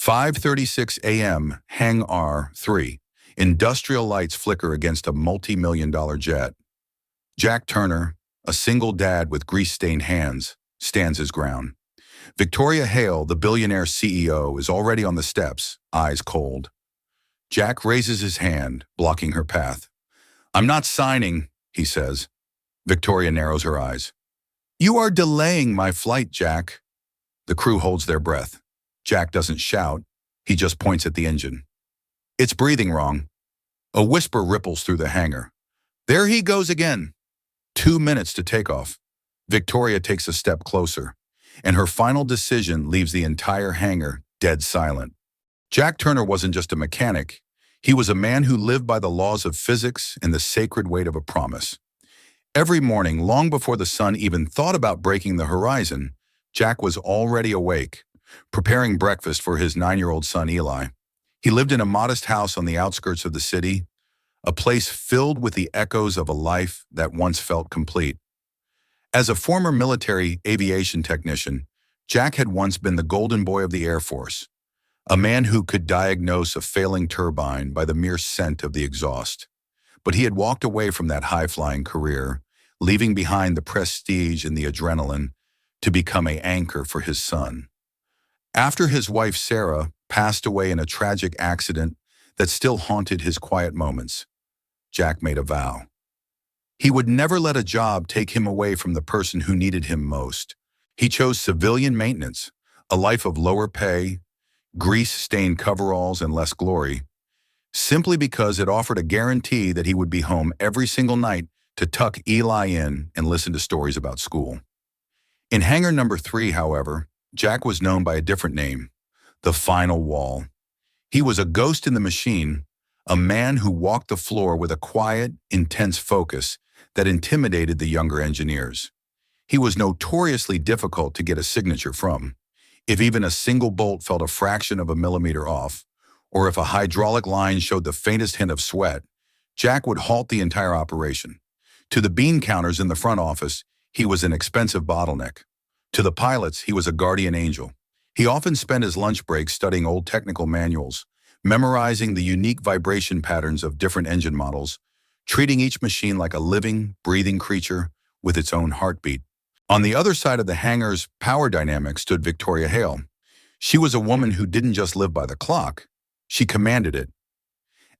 5:36 a.m., Hangar 3. Industrial lights flicker against a multi-million-dollar jet. Jack Turner, a single dad with grease-stained hands, stands his ground. Victoria Hale, the billionaire CEO, is already on the steps, eyes cold. Jack raises his hand, blocking her path. "I'm not signing," he says. Victoria narrows her eyes. "You are delaying my flight, Jack." The crew holds their breath. Jack doesn't shout. He just points at the engine. "It's breathing wrong." A whisper ripples through the hangar. "There he goes again." 2 minutes to takeoff. Victoria takes a step closer, and her final decision leaves the entire hangar dead silent. Jack Turner wasn't just a mechanic. He was a man who lived by the laws of physics and the sacred weight of a promise. Every morning, long before the sun even thought about breaking the horizon, Jack was already awake, preparing breakfast for his 9-year-old son Eli. He lived in a modest house on the outskirts of the city, a place filled with the echoes of a life that once felt complete. As a former military aviation technician, Jack had once been the golden boy of the Air Force, a man who could diagnose a failing turbine by the mere scent of the exhaust. But he had walked away from that high-flying career, leaving behind the prestige and the adrenaline to become an anchor for his son. After his wife Sarah passed away in a tragic accident that still haunted his quiet moments, Jack made a vow. He would never let a job take him away from the person who needed him most. He chose civilian maintenance, a life of lower pay, grease-stained coveralls, and less glory, simply because it offered a guarantee that he would be home every single night to tuck Eli in and listen to stories about school. In hangar number 3, however, Jack was known by a different name, the Final Wall. He was a ghost in the machine, a man who walked the floor with a quiet, intense focus that intimidated the younger engineers. He was notoriously difficult to get a signature from. If even a single bolt felt a fraction of a millimeter off, or if a hydraulic line showed the faintest hint of sweat, Jack would halt the entire operation. To the bean counters in the front office, he was an expensive bottleneck. To the pilots, he was a guardian angel. He often spent his lunch breaks studying old technical manuals, memorizing the unique vibration patterns of different engine models, treating each machine like a living, breathing creature with its own heartbeat. On the other side of the hangar's power dynamic stood Victoria Hale. She was a woman who didn't just live by the clock, she commanded it.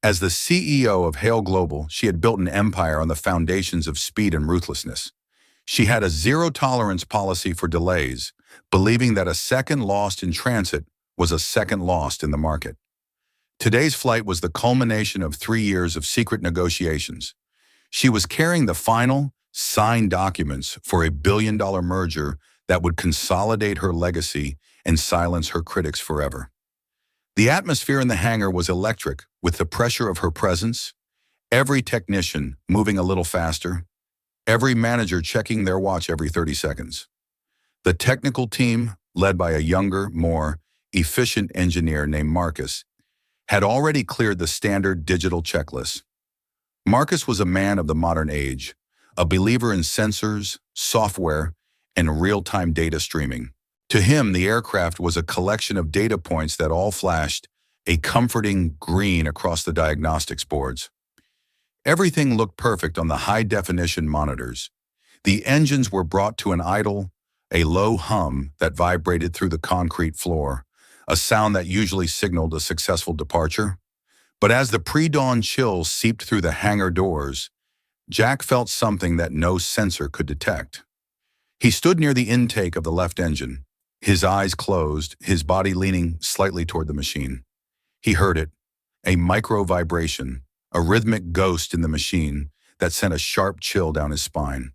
As the CEO of Hale Global, she had built an empire on the foundations of speed and ruthlessness. She had a zero-tolerance policy for delays, believing that a second lost in transit was a second lost in the market. Today's flight was the culmination of 3 years of secret negotiations. She was carrying the final, signed documents for a billion-dollar merger that would consolidate her legacy and silence her critics forever. The atmosphere in the hangar was electric with the pressure of her presence, every technician moving a little faster, every manager checking their watch every 30 seconds. The technical team, led by a younger, more efficient engineer named Marcus, had already cleared the standard digital checklist. Marcus was a man of the modern age, a believer in sensors, software, and real-time data streaming. To him, the aircraft was a collection of data points that all flashed a comforting green across the diagnostics boards. Everything looked perfect on the high-definition monitors. The engines were brought to an idle, a low hum that vibrated through the concrete floor, a sound that usually signaled a successful departure. But as the pre-dawn chills seeped through the hangar doors, Jack felt something that no sensor could detect. He stood near the intake of the left engine, his eyes closed, his body leaning slightly toward the machine. He heard it, a micro-vibration, a rhythmic ghost in the machine that sent a sharp chill down his spine.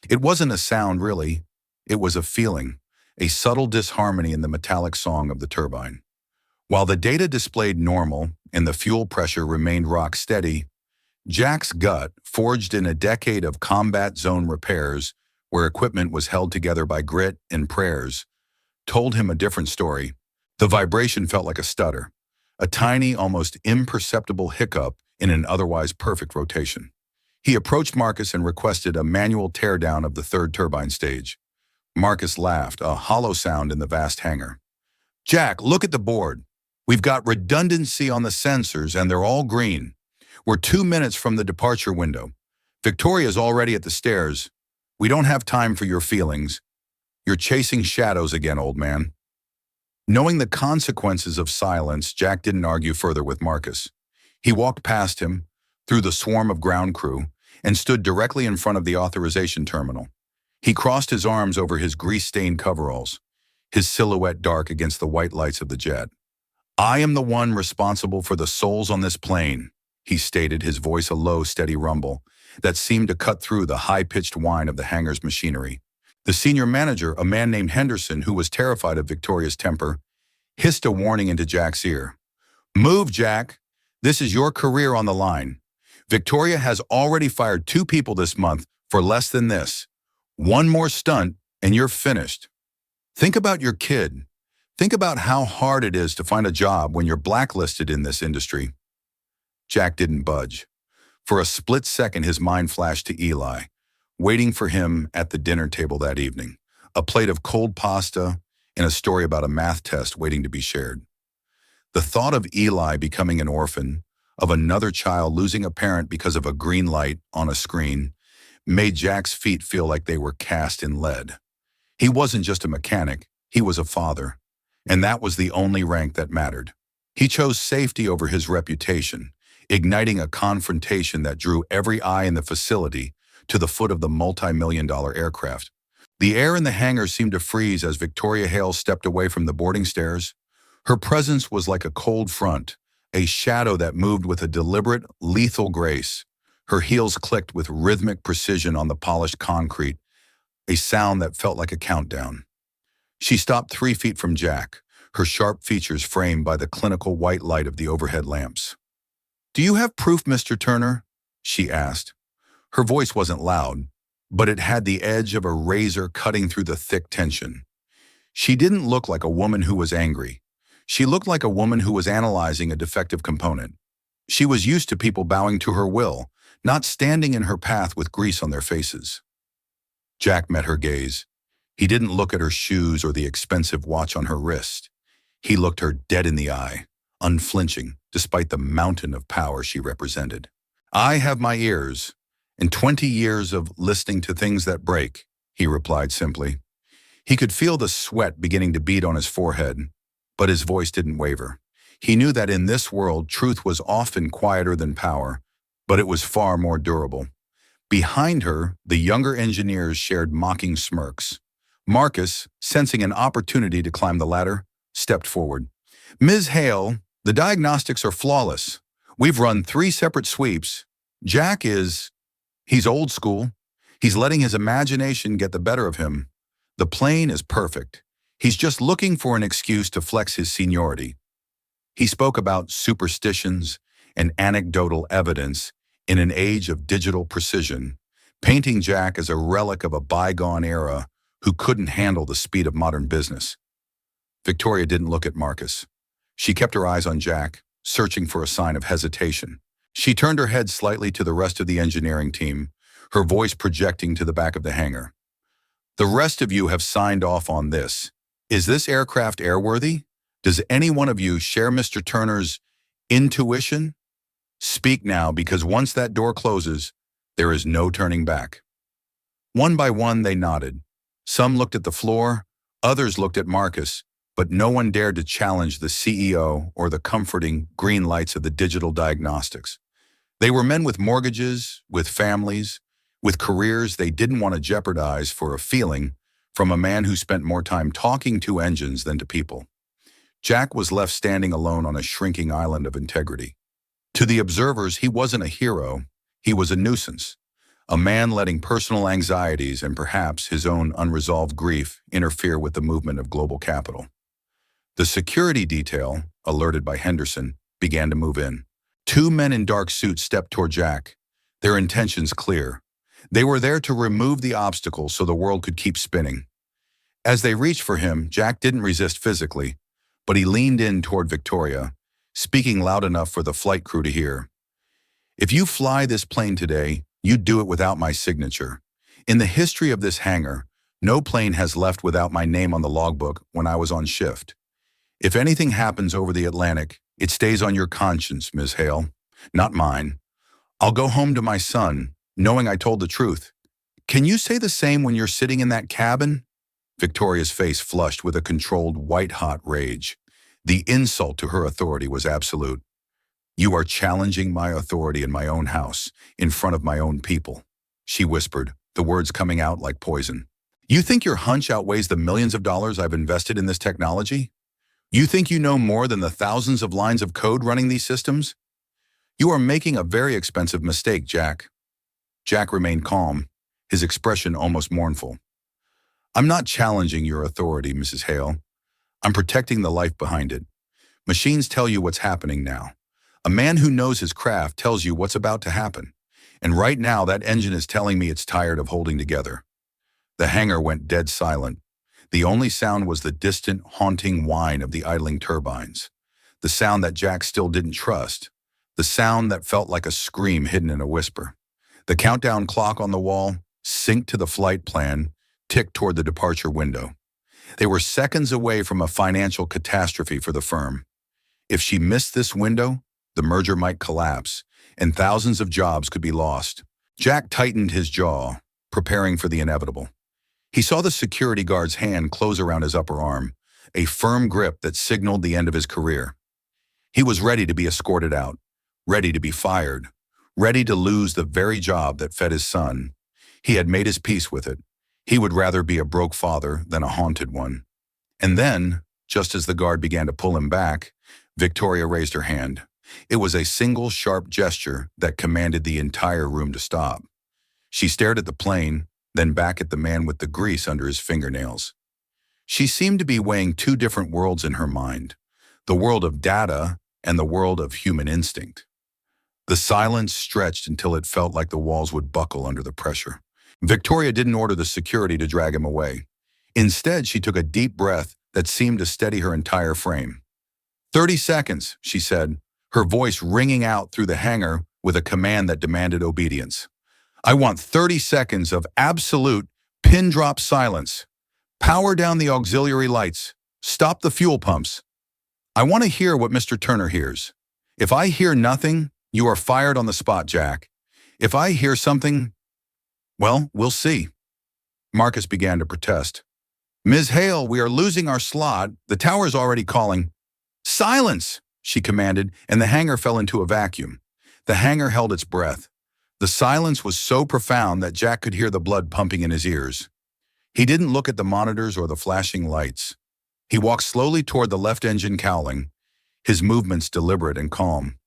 It wasn't a sound, really. It was a feeling, a subtle disharmony in the metallic song of the turbine. While the data displayed normal and the fuel pressure remained rock steady, Jack's gut, forged in a decade of combat zone repairs where equipment was held together by grit and prayers, told him a different story. The vibration felt like a stutter, a tiny, almost imperceptible hiccup in an otherwise perfect rotation. He approached Marcus and requested a manual teardown of the third turbine stage. Marcus laughed, a hollow sound in the vast hangar. "Jack, look at the board." We've got redundancy on the sensors and they're all green. We're 2 minutes from the departure window. Victoria's already at the stairs. We don't have time for your feelings. You're chasing shadows again, old man. Knowing the consequences of silence, Jack didn't argue further with Marcus. He walked past him, through the swarm of ground crew, and stood directly in front of the authorization terminal. He crossed his arms over his grease-stained coveralls, his silhouette dark against the white lights of the jet. I am the one responsible for the souls on this plane, he stated, his voice a low, steady rumble that seemed to cut through the high-pitched whine of the hangar's machinery. The senior manager, a man named Henderson, who was terrified of Victoria's temper, hissed a warning into Jack's ear. Move, Jack. This is your career on the line. Victoria has already fired 2 people this month for less than this. One more stunt, and you're finished. Think about your kid. Think about how hard it is to find a job when you're blacklisted in this industry. Jack didn't budge. For a split second, his mind flashed to Eli, waiting for him at the dinner table that evening, a plate of cold pasta and a story about a math test waiting to be shared. The thought of Eli becoming an orphan, of another child losing a parent because of a green light on a screen, made Jack's feet feel like they were cast in lead. He wasn't just a mechanic, he was a father, and that was the only rank that mattered. He chose safety over his reputation, igniting a confrontation that drew every eye in the facility to the foot of the multi-million-dollar aircraft. The air in the hangar seemed to freeze as Victoria Hale stepped away from the boarding stairs. Her presence was like a cold front, a shadow that moved with a deliberate, lethal grace. Her heels clicked with rhythmic precision on the polished concrete, a sound that felt like a countdown. She stopped 3 feet from Jack, her sharp features framed by the clinical white light of the overhead lamps. Do you have proof, Mr. Turner? She asked. Her voice wasn't loud, but it had the edge of a razor cutting through the thick tension. She didn't look like a woman who was angry. She looked like a woman who was analyzing a defective component. She was used to people bowing to her will, not standing in her path with grease on their faces. Jack met her gaze. He didn't look at her shoes or the expensive watch on her wrist. He looked her dead in the eye, unflinching, despite the mountain of power she represented. I have my ears, and 20 years of listening to things that break, he replied simply. He could feel the sweat beginning to bead on his forehead, but his voice didn't waver. He knew that in this world, truth was often quieter than power, but it was far more durable. Behind her, the younger engineers shared mocking smirks. Marcus, sensing an opportunity to climb the ladder, stepped forward. Ms. Hale, the diagnostics are flawless. We've run 3 separate sweeps. Jack he's old school. He's letting his imagination get the better of him. The plane is perfect. He's just looking for an excuse to flex his seniority. He spoke about superstitions and anecdotal evidence in an age of digital precision, painting Jack as a relic of a bygone era who couldn't handle the speed of modern business. Victoria didn't look at Marcus. She kept her eyes on Jack, searching for a sign of hesitation. She turned her head slightly to the rest of the engineering team, her voice projecting to the back of the hangar. The rest of you have signed off on this. Is this aircraft airworthy? Does any one of you share Mr. Turner's intuition? Speak now, because once that door closes, there is no turning back. One by one, they nodded. Some looked at the floor, others looked at Marcus, but no one dared to challenge the CEO or the comforting green lights of the digital diagnostics. They were men with mortgages, with families, with careers they didn't want to jeopardize for a feeling from a man who spent more time talking to engines than to people. Jack was left standing alone on a shrinking island of integrity. To the observers, he wasn't a hero, he was a nuisance, a man letting personal anxieties and perhaps his own unresolved grief interfere with the movement of global capital. The security detail, alerted by Henderson, began to move in. 2 men in dark suits stepped toward Jack, their intentions clear. They were there to remove the obstacle so the world could keep spinning. As they reached for him, Jack didn't resist physically, but he leaned in toward Victoria, speaking loud enough for the flight crew to hear. If you fly this plane today, you do it without my signature. In the history of this hangar, no plane has left without my name on the logbook when I was on shift. If anything happens over the Atlantic, it stays on your conscience, Ms. Hale, not mine. I'll go home to my son, knowing I told the truth. Can you say the same when you're sitting in that cabin? Victoria's face flushed with a controlled white-hot rage. The insult to her authority was absolute. You are challenging my authority in my own house, in front of my own people, she whispered, the words coming out like poison. You think your hunch outweighs the millions of dollars I've invested in this technology? You think you know more than the thousands of lines of code running these systems? You are making a very expensive mistake, Jack. Jack remained calm, his expression almost mournful. I'm not challenging your authority, Mrs. Hale. I'm protecting the life behind it. Machines tell you what's happening now. A man who knows his craft tells you what's about to happen. And right now, that engine is telling me it's tired of holding together. The hangar went dead silent. The only sound was the distant, haunting whine of the idling turbines. The sound that Jack still didn't trust. The sound that felt like a scream hidden in a whisper. The countdown clock on the wall, synced to the flight plan, ticked toward the departure window. They were seconds away from a financial catastrophe for the firm. If she missed this window, the merger might collapse, and thousands of jobs could be lost. Jack tightened his jaw, preparing for the inevitable. He saw the security guard's hand close around his upper arm, a firm grip that signaled the end of his career. He was ready to be escorted out, ready to be fired, ready to lose the very job that fed his son. He had made his peace with it. He would rather be a broke father than a haunted one. And then, just as the guard began to pull him back, Victoria raised her hand. It was a single sharp gesture that commanded the entire room to stop. She stared at the plane, then back at the man with the grease under his fingernails. She seemed to be weighing two different worlds in her mind, the world of data and the world of human instinct. The silence stretched until it felt like the walls would buckle under the pressure. Victoria didn't order the security to drag him away. Instead, she took a deep breath that seemed to steady her entire frame. 30 seconds, she said, her voice ringing out through the hangar with a command that demanded obedience. I want 30 seconds of absolute pin-drop silence. Power down the auxiliary lights. Stop the fuel pumps. I want to hear what Mr. Turner hears. If I hear nothing, you are fired on the spot, Jack. If I hear something, well, we'll see. Marcus began to protest. Ms. Hale, we are losing our slot. The tower's already calling. Silence, she commanded, and the hangar fell into a vacuum. The hangar held its breath. The silence was so profound that Jack could hear the blood pumping in his ears. He didn't look at the monitors or the flashing lights. He walked slowly toward the left engine cowling, his movements deliberate and calm.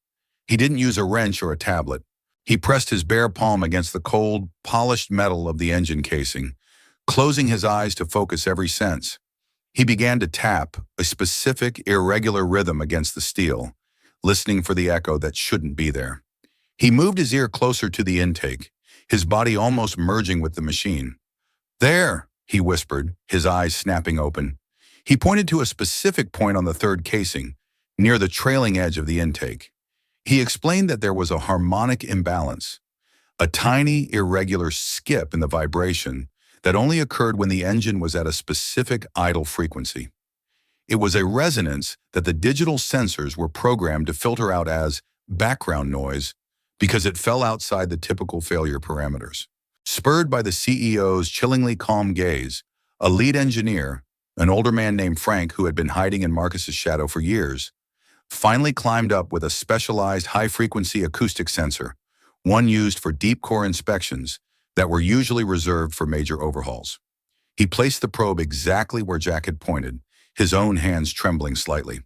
He didn't use a wrench or a tablet. He pressed his bare palm against the cold, polished metal of the engine casing, closing his eyes to focus every sense. He began to tap, a specific, irregular rhythm against the steel, listening for the echo that shouldn't be there. He moved his ear closer to the intake, his body almost merging with the machine. There, he whispered, his eyes snapping open. He pointed to a specific point on the third casing, near the trailing edge of the intake. He explained that there was a harmonic imbalance, a tiny, irregular skip in the vibration that only occurred when the engine was at a specific idle frequency. It was a resonance that the digital sensors were programmed to filter out as background noise because it fell outside the typical failure parameters. Spurred by the CEO's chillingly calm gaze, a lead engineer, an older man named Frank who had been hiding in Marcus's shadow for years, finally climbed up with a specialized high-frequency acoustic sensor, one used for deep core inspections that were usually reserved for major overhauls. He placed the probe exactly where Jack had pointed, his own hands trembling slightly.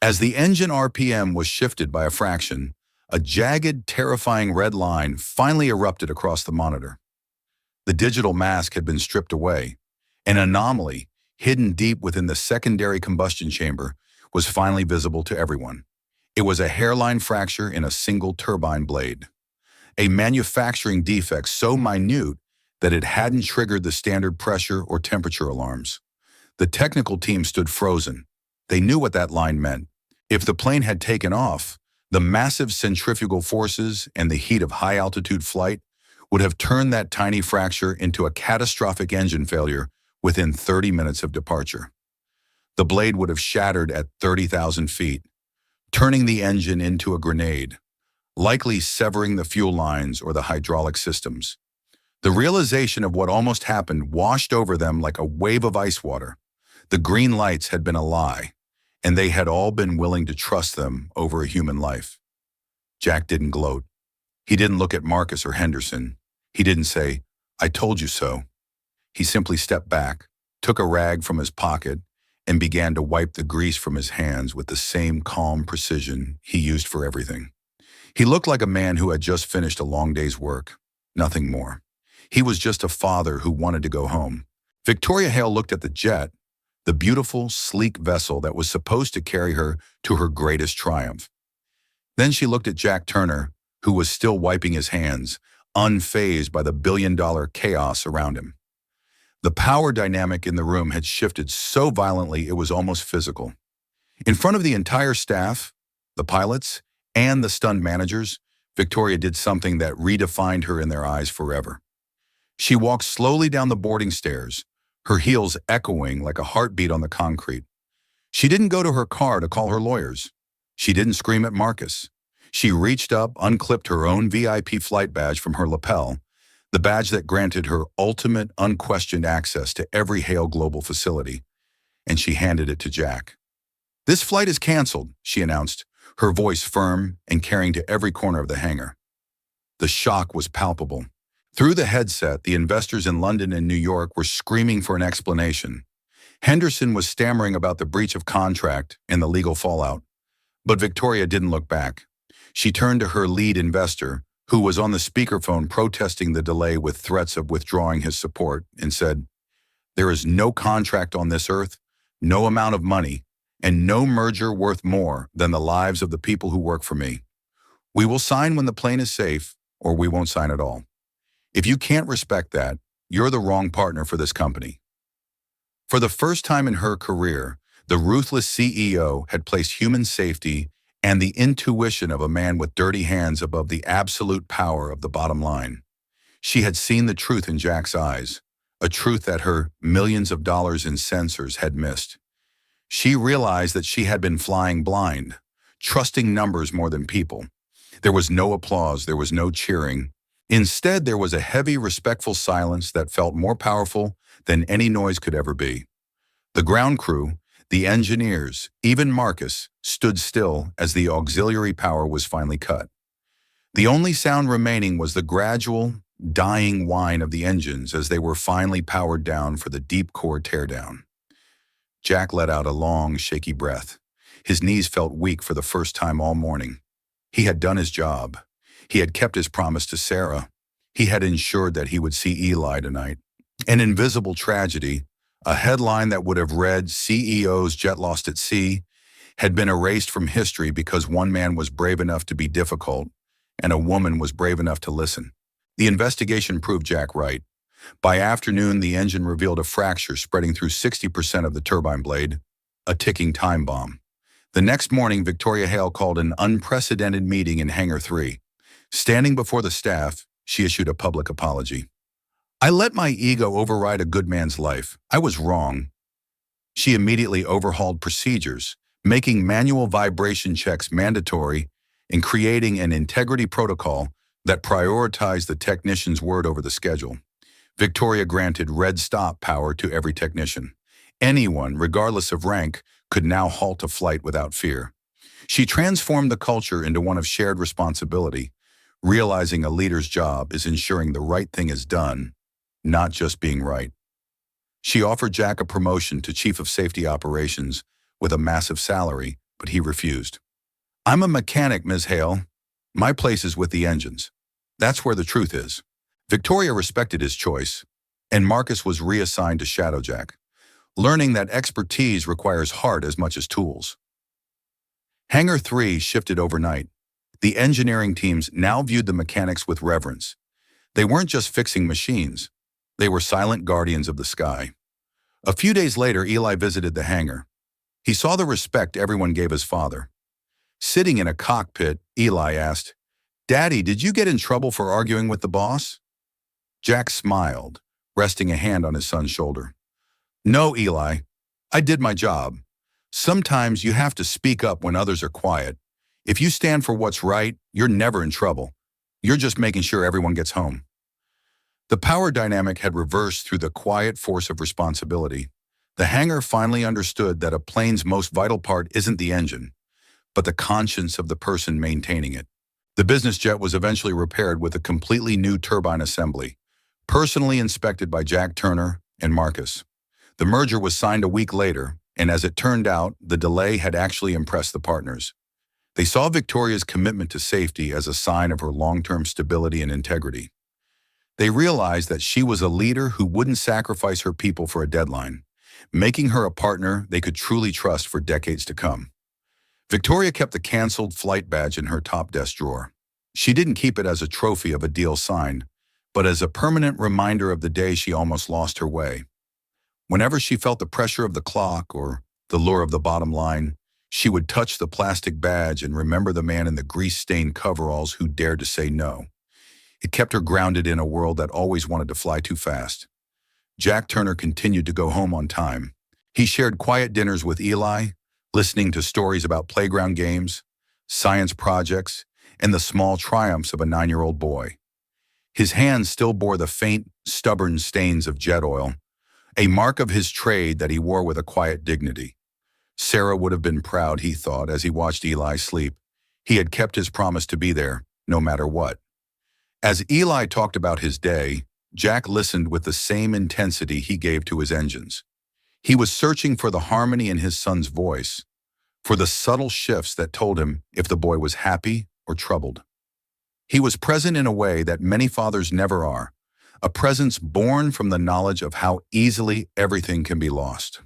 As the engine RPM was shifted by a fraction, a jagged, terrifying red line finally erupted across the monitor. The digital mask had been stripped away. An anomaly, hidden deep within the secondary combustion chamber, was finally visible to everyone. It was a hairline fracture in a single turbine blade. A manufacturing defect so minute that it hadn't triggered the standard pressure or temperature alarms. The technical team stood frozen. They knew what that line meant. If the plane had taken off, the massive centrifugal forces and the heat of high-altitude flight would have turned that tiny fracture into a catastrophic engine failure within 30 minutes of departure. the blade would have shattered at 30,000 feet, turning the engine into a grenade, likely severing the fuel lines or the hydraulic systems. The realization of what almost happened washed over them like a wave of ice water. The green lights had been a lie, and they had all been willing to trust them over a human life. Jack didn't gloat. He didn't look at Marcus or Henderson. He didn't say, "I told you so." He simply stepped back, took a rag from his pocket, and began to wipe the grease from his hands with the same calm precision he used for everything. He looked like a man who had just finished a long day's work, nothing more. He was just a father who wanted to go home. Victoria Hale looked at the jet, the beautiful, sleek vessel that was supposed to carry her to her greatest triumph. Then she looked at Jack Turner, who was still wiping his hands, unfazed by the billion-dollar chaos around him. The power dynamic in the room had shifted so violently it was almost physical. In front of the entire staff, the pilots, and the stunned managers, Victoria did something that redefined her in their eyes forever. She walked slowly down the boarding stairs, her heels echoing like a heartbeat on the concrete. She didn't go to her car to call her lawyers. She didn't scream at Marcus. She reached up, unclipped her own VIP flight badge from her lapel, the badge that granted her ultimate, unquestioned access to every Hale Global facility, and she handed it to Jack. "This flight is canceled," she announced, her voice firm and carrying to every corner of the hangar. The shock was palpable. Through the headset, the investors in London and New York were screaming for an explanation. Henderson was stammering about the breach of contract and the legal fallout. But Victoria didn't look back. She turned to her lead investor, who was on the speakerphone protesting the delay with threats of withdrawing his support, and said, "There is no contract on this earth, no amount of money, and no merger worth more than the lives of the people who work for me. We will sign when the plane is safe, or we won't sign at all. If you can't respect that, you're the wrong partner for this company." For the first time in her career, the ruthless CEO had placed human safety and the intuition of a man with dirty hands above the absolute power of the bottom line. She had seen the truth in Jack's eyes, a truth that her millions of dollars in sensors had missed. She realized that she had been flying blind, trusting numbers more than people. There was no applause, there was no cheering. Instead, there was a heavy, respectful silence that felt more powerful than any noise could ever be. The ground crew, the engineers, even Marcus, stood still as the auxiliary power was finally cut. The only sound remaining was the gradual, dying whine of the engines as they were finally powered down for the deep core teardown. Jack let out a long, shaky breath. His knees felt weak for the first time all morning. He had done his job. He had kept his promise to Sarah. He had ensured that he would see Eli tonight. An invisible tragedy, a headline that would have read "CEO's jet lost at sea," had been erased from history because one man was brave enough to be difficult and a woman was brave enough to listen. The investigation proved Jack right. By afternoon, the engine revealed a fracture spreading through 60% of the turbine blade, a ticking time bomb. The next morning, Victoria Hale called an unprecedented meeting in Hangar 3. Standing before the staff, she issued a public apology. "I let my ego override a good man's life. I was wrong." She immediately overhauled procedures, making manual vibration checks mandatory and creating an integrity protocol that prioritized the technician's word over the schedule. Victoria granted red stop power to every technician. Anyone, regardless of rank, could now halt a flight without fear. She transformed the culture into one of shared responsibility, realizing a leader's job is ensuring the right thing is done, not just being right. She offered Jack a promotion to Chief of Safety Operations with a massive salary, but he refused. "I'm a mechanic, Ms. Hale. My place is with the engines. That's where the truth is." Victoria respected his choice, and Marcus was reassigned to shadow Jack, learning that expertise requires heart as much as tools. Hangar 3 shifted overnight. The engineering teams now viewed the mechanics with reverence. They weren't just fixing machines. They were silent guardians of the sky. A few days later, Eli visited the hangar. He saw the respect everyone gave his father. Sitting in a cockpit, Eli asked, "Daddy, did you get in trouble for arguing with the boss?" Jack smiled, resting a hand on his son's shoulder. "No, Eli. I did my job. Sometimes you have to speak up when others are quiet. If you stand for what's right, you're never in trouble. You're just making sure everyone gets home. The power dynamic had reversed through the quiet force of responsibility. The hangar finally understood that a plane's most vital part isn't the engine, but the conscience of the person maintaining it. The business jet was eventually repaired with a completely new turbine assembly, personally inspected by Jack Turner and Marcus. The merger was signed a week later, and as it turned out, the delay had actually impressed the partners. They saw Victoria's commitment to safety as a sign of her long-term stability and integrity. They realized that she was a leader who wouldn't sacrifice her people for a deadline, making her a partner they could truly trust for decades to come. Victoria kept the canceled flight badge in her top desk drawer. She didn't keep it as a trophy of a deal signed, but as a permanent reminder of the day she almost lost her way. Whenever she felt the pressure of the clock or the lure of the bottom line, she would touch the plastic badge and remember the man in the grease-stained coveralls who dared to say no. It kept her grounded in a world that always wanted to fly too fast. Jack Turner continued to go home on time. He shared quiet dinners with Eli, listening to stories about playground games, science projects, and the small triumphs of a 9-year-old boy. His hands still bore the faint, stubborn stains of jet oil, a mark of his trade that he wore with a quiet dignity. Sarah would have been proud, he thought, as he watched Eli sleep. He had kept his promise to be there, no matter what. As Eli talked about his day, Jack listened with the same intensity he gave to his engines. He was searching for the harmony in his son's voice, for the subtle shifts that told him if the boy was happy or troubled. He was present in a way that many fathers never are, a presence born from the knowledge of how easily everything can be lost.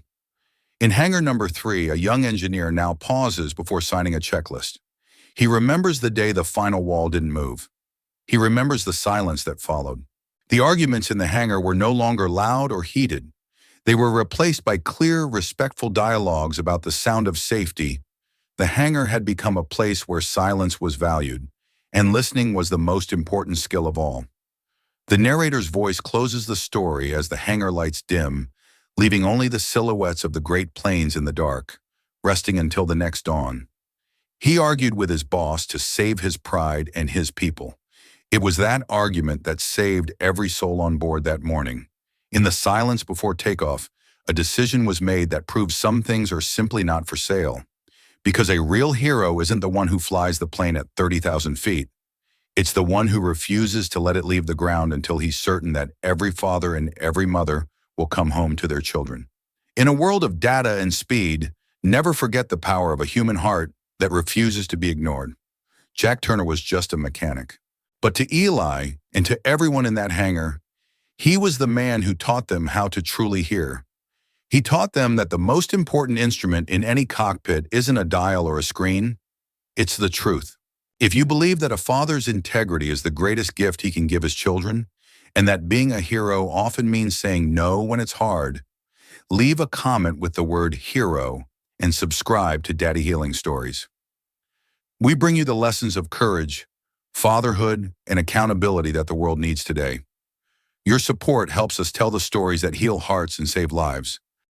In hangar number 3, a young engineer now pauses before signing a checklist. He remembers the day the final wall didn't move. He remembers the silence that followed. The arguments in the hangar were no longer loud or heated. They were replaced by clear, respectful dialogues about the sound of safety. The hangar had become a place where silence was valued, and listening was the most important skill of all. The narrator's voice closes the story as the hangar lights dim, leaving only the silhouettes of the great planes in the dark, resting until the next dawn. He argued with his boss to save his pride and his people. It was that argument that saved every soul on board that morning. In the silence before takeoff, a decision was made that proved some things are simply not for sale. Because a real hero isn't the one who flies the plane at 30,000 feet. It's the one who refuses to let it leave the ground until he's certain that every father and every mother will come home to their children. In a world of data and speed, never forget the power of a human heart that refuses to be ignored. Jack Turner was just a mechanic. But to Eli and to everyone in that hangar, he was the man who taught them how to truly hear. He taught them that the most important instrument in any cockpit isn't a dial or a screen, it's the truth. If you believe that a father's integrity is the greatest gift he can give his children, and that being a hero often means saying no when it's hard, leave a comment with the word hero and subscribe to Daddy Healing Stories. We bring you the lessons of courage, fatherhood, and accountability that the world needs today. Your support helps us tell the stories that heal hearts and save lives.